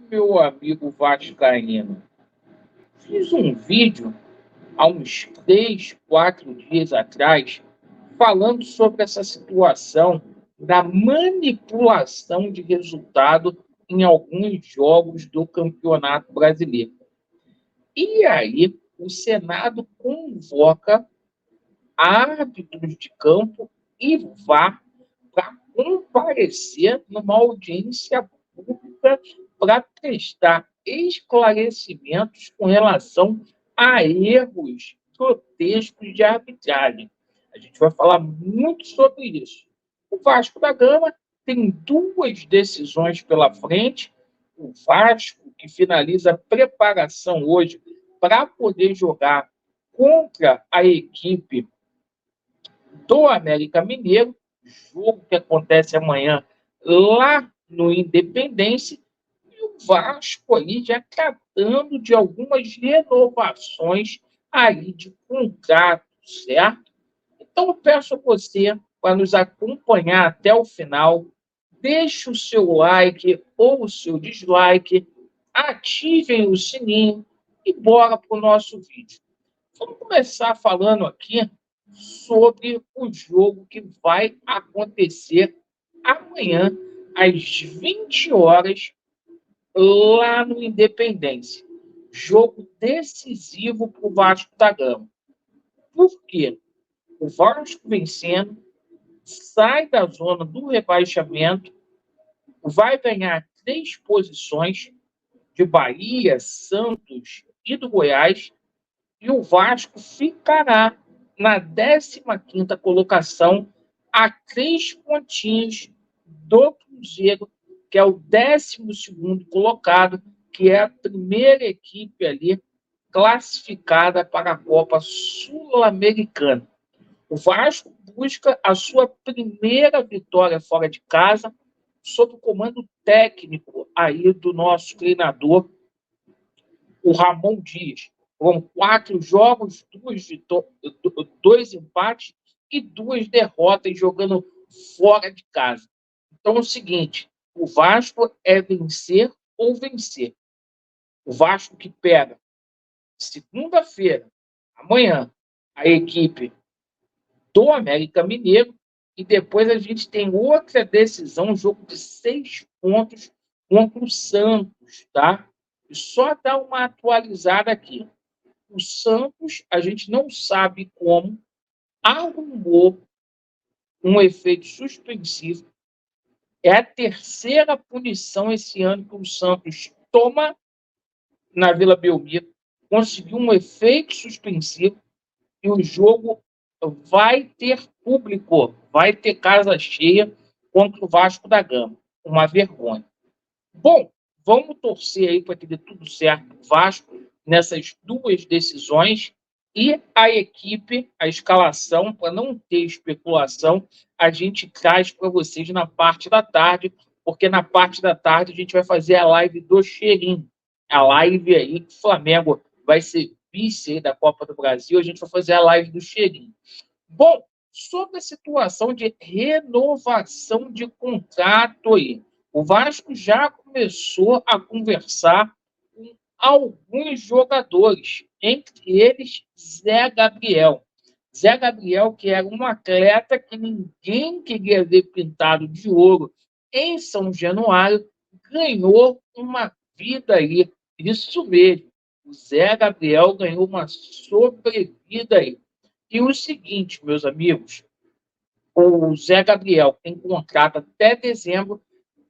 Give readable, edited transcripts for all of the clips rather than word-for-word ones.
Meu amigo vascaíno, fiz um vídeo há uns 3, 4 dias atrás falando sobre essa situação da manipulação de resultado em alguns jogos do Campeonato Brasileiro. E aí, o Senado convoca árbitros de campo e VAR para comparecer numa audiência pública para prestar esclarecimentos com relação a erros grotescos de arbitragem. A gente vai falar muito sobre isso. O Vasco da Gama tem duas decisões pela frente. O Vasco, que finaliza a preparação hoje para poder jogar contra a equipe do América Mineiro, jogo que acontece amanhã lá no Independência, e o Vasco aí já tratando de algumas renovações aí de contrato, certo? Então eu peço a você para nos acompanhar até o final, deixe o seu like ou o seu dislike, ativem o sininho e bora para o nosso vídeo. Vamos começar falando aqui sobre o jogo que vai acontecer amanhã, às 20 horas, lá no Independência. Jogo decisivo para o Vasco da Gama. Por quê? O Vasco vencendo, sai da zona do rebaixamento, vai ganhar 3 posições de Bahia, Santos e do Goiás, e o Vasco ficará na 15ª colocação, a 3 pontinhos do Cruzeiro, que é o 12º colocado, que é a primeira equipe ali classificada para a Copa Sul-Americana. O Vasco busca a sua primeira vitória fora de casa, sob o comando técnico aí do nosso treinador, o Ramon Dias. Foram 4 jogos, 2 empates e 2 derrotas jogando fora de casa. Então é o seguinte, o Vasco é vencer ou vencer. O Vasco que pega segunda-feira, amanhã, a equipe do América Mineiro, e depois a gente tem outra decisão, um jogo de 6 pontos contra o Santos, tá? E só dar uma atualizada aqui. O Santos, a gente não sabe como, arrumou um efeito suspensivo. É a terceira punição esse ano que o Santos toma na Vila Belmiro. Conseguiu um efeito suspensivo e o jogo vai ter público, vai ter casa cheia contra o Vasco da Gama. Uma vergonha. Bom, vamos torcer aí para que dê tudo certo o Vasco nessas duas decisões e a equipe, a escalação, para não ter especulação, a gente traz para vocês na parte da tarde, porque na parte da tarde a gente vai fazer a live do Cheirinho. A live aí que o Flamengo vai ser vice da Copa do Brasil, a gente vai fazer a live do Cheirinho. Bom, sobre a situação de renovação de contrato aí, o Vasco já começou a conversar com alguns jogadores, entre eles Zé Gabriel. Zé Gabriel, que era um atleta que ninguém queria ver pintado de ouro em São Januário, ganhou uma vida aí. Isso mesmo, o Zé Gabriel ganhou uma sobrevida aí. E o seguinte, meus amigos, o Zé Gabriel tem contrato até dezembro,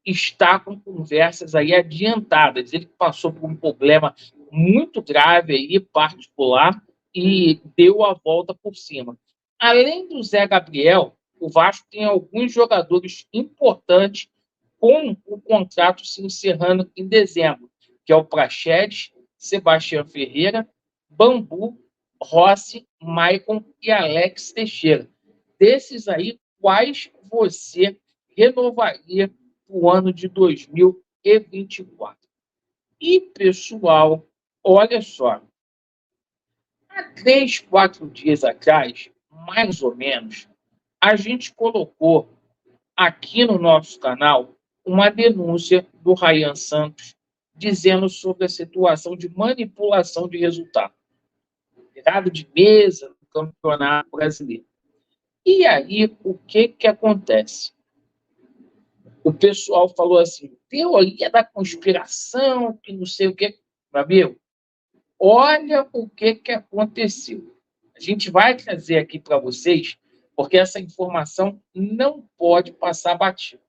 está com conversas aí adiantadas. Ele passou por um problema muito grave aí, particular, e deu a volta por cima. Além do Zé Gabriel, o Vasco tem alguns jogadores importantes com o contrato se encerrando em dezembro, que é o Praxedes, Sebastião Ferreira, Bambu, Rossi, Maicon e Alex Teixeira. Desses aí, quais você renovaria o ano de 2024? E, pessoal, olha só, há 3, 4 dias atrás, mais ou menos, a gente colocou aqui no nosso canal uma denúncia do Ryan Santos dizendo sobre a situação de manipulação de resultado. Virado de mesa do Campeonato Brasileiro. E aí, o que acontece? O pessoal falou assim, teoria da conspiração, que não sei o que. Meu amigo, olha o que aconteceu. A gente vai trazer aqui para vocês, porque essa informação não pode passar batida.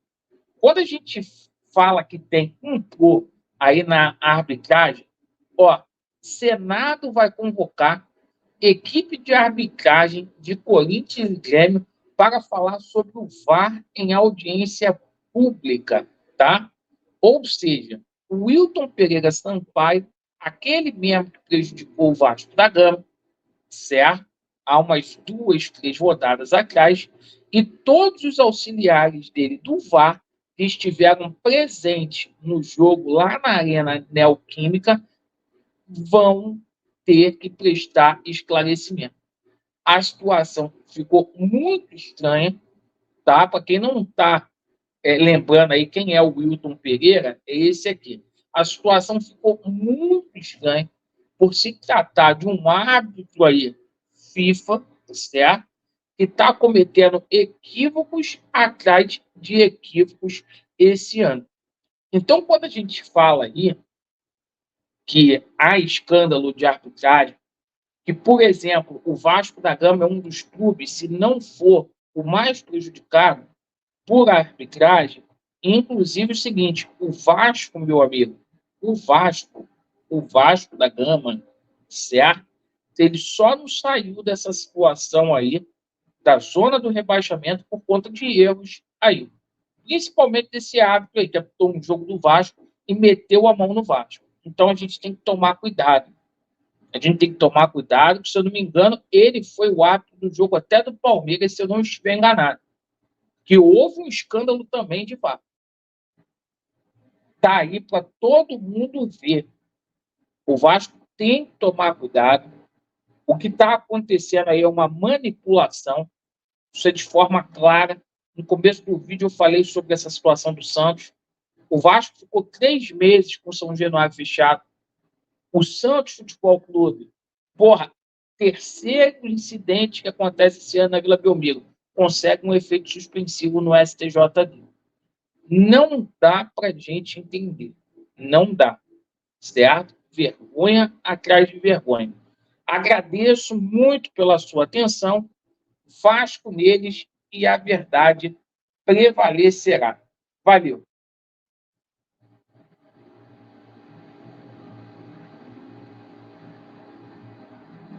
Quando a gente fala que tem complô aí na arbitragem, ó, Senado vai convocar equipe de arbitragem de Corinthians e Grêmio para falar sobre o VAR em audiência pública, tá? Ou seja, o Wilton Pereira Sampaio, aquele mesmo que prejudicou o Vasco da Gama, certo? Há umas 2, 3 rodadas atrás, e todos os auxiliares dele do VAR que estiveram presentes no jogo lá na Arena Neoquímica vão ter que prestar esclarecimento. A situação ficou muito estranha, tá? Para quem não está lembrando aí quem é o Wilton Pereira, é esse aqui. A situação ficou muito estranha por se tratar de um árbitro aí, FIFA, certo? Que está cometendo equívocos atrás de equívocos esse ano. Então, quando a gente fala aí que há escândalo de arbitragem, que, por exemplo, o Vasco da Gama é um dos clubes, se não for o mais prejudicado por arbitragem, inclusive o seguinte, o Vasco, meu amigo, o Vasco da Gama, certo? Ele só não saiu dessa situação aí, da zona do rebaixamento, por conta de erros aí. Principalmente desse árbitro aí, que apitou um jogo do Vasco e meteu a mão no Vasco. Então a gente tem que tomar cuidado. A gente tem que tomar cuidado, porque, se eu não me engano, ele foi o árbitro do jogo até do Palmeiras, se eu não estiver enganado. Que houve um escândalo também de VAR. Está aí para todo mundo ver. O Vasco tem que tomar cuidado. O que está acontecendo aí é uma manipulação. Isso é de forma clara. No começo do vídeo eu falei sobre essa situação do Santos. O Vasco ficou 3 meses com o São Januário fechado. O Santos Futebol Clube, terceiro incidente que acontece esse ano na Vila Belmiro, consegue um efeito suspensivo no STJD. Não dá para a gente entender. Não dá. Certo? Vergonha atrás de vergonha. Agradeço muito pela sua atenção. Vasco neles e a verdade prevalecerá. Valeu.